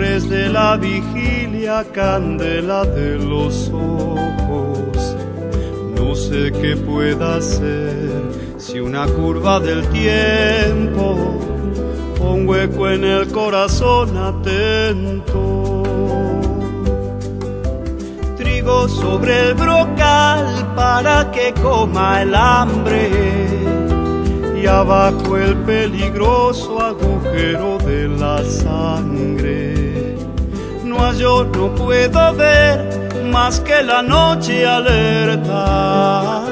Flores de la vigilia, candela de los ojos. No sé qué pueda hacer si una curva del tiempo o un hueco en el corazón atento. Trigo sobre el brocal para que coma el hambre, y abajo el peligroso agujero de la sangre. Yo no puedo ver más que la noche alerta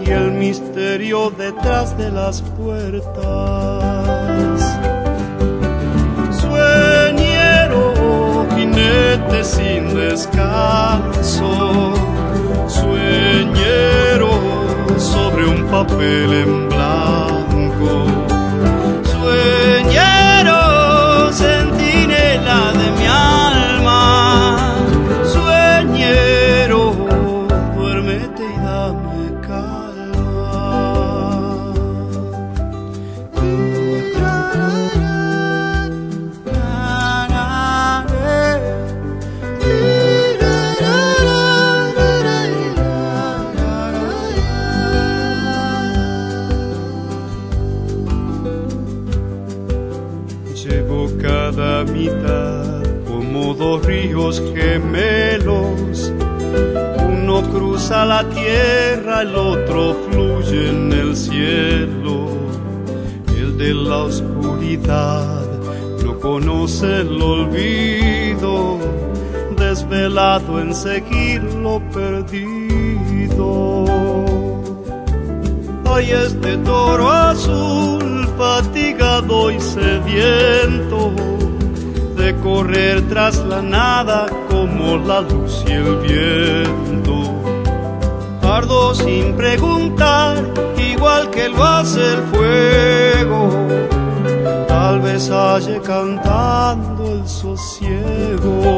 y el misterio detrás de las puertas. Sueñero, jinete sin descanso, sueñero sobre un papel en blanco, sueñero, centinela de mi alma, sueñero, duérmete y dame Llevo cada mitad como dos ríos gemelos. Uno cruza la tierra, el otro fluye en el cielo. El de la oscuridad no conoce el olvido, desvelado en seguir lo perdido. Hay este toro azul, fatigado y sediento, de correr tras la nada como la luz y el viento. Ardo sin preguntar, igual que lo hace el fuego, tal vez halle cantando el sosiego.